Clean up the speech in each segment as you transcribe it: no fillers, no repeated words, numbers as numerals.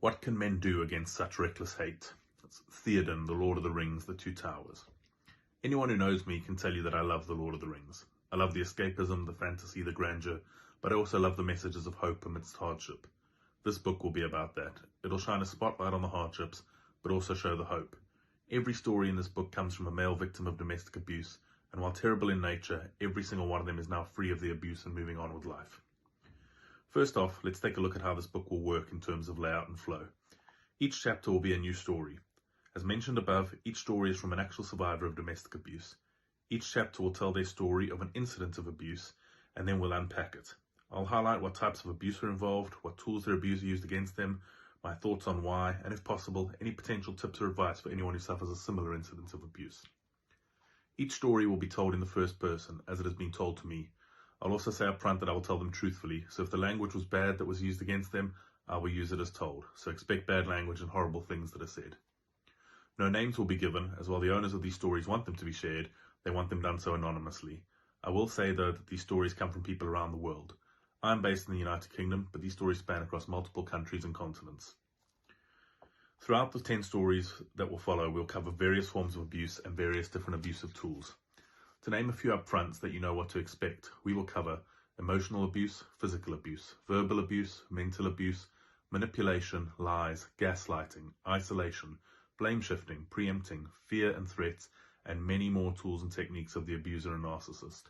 What can men do against such reckless hate? It's Theoden, The Lord of the Rings, The Two Towers. Anyone who knows me can tell you that I love The Lord of the Rings. I love the escapism, the fantasy, the grandeur, but I also love the messages of hope amidst hardship. This book will be about that. It'll shine a spotlight on the hardships, but also show the hope. Every story in this book comes from a male victim of domestic abuse, and while terrible in nature, every single one of them is now free of the abuse and moving on with life. First off, let's take a look at how this book will work in terms of layout and flow. Each chapter will be a new story. As mentioned above, each story is from an actual survivor of domestic abuse. Each chapter will tell their story of an incident of abuse, and then we'll unpack it. I'll highlight what types of abuse are involved, what tools their abuser used against them, my thoughts on why, and if possible, any potential tips or advice for anyone who suffers a similar incident of abuse. Each story will be told in the first person, as it has been told to me. I'll also say up front that I will tell them truthfully, so if the language was bad that was used against them, I will use it as told, so expect bad language and horrible things that are said. No names will be given, as while the owners of these stories want them to be shared, they want them done so anonymously. I will say, though, that these stories come from people around the world. I'm based in the United Kingdom, but these stories span across multiple countries and continents. Throughout the 10 stories that will follow, we'll cover various forms of abuse and various different abusive tools. To name a few up front so that you know what to expect, we will cover emotional abuse, physical abuse, verbal abuse, mental abuse, manipulation, lies, gaslighting, isolation, blame shifting, preempting, fear and threats, and many more tools and techniques of the abuser and narcissist.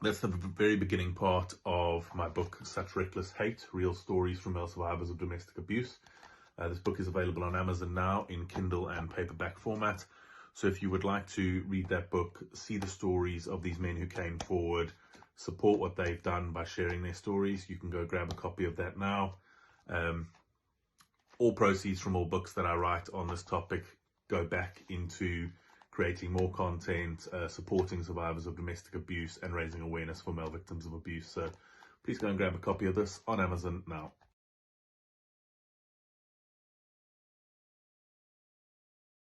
That's the very beginning part of my book, Such Reckless Hate, Real Stories from Male Survivors of Domestic Abuse. This book is available on Amazon now in Kindle and paperback format. So if you would like to read that book, see the stories of these men who came forward, support what they've done by sharing their stories, you can go grab a copy of that now. All proceeds from all books that I write on this topic go back into creating more content, supporting survivors of domestic abuse and raising awareness for male victims of abuse. So please go and grab a copy of this on Amazon now.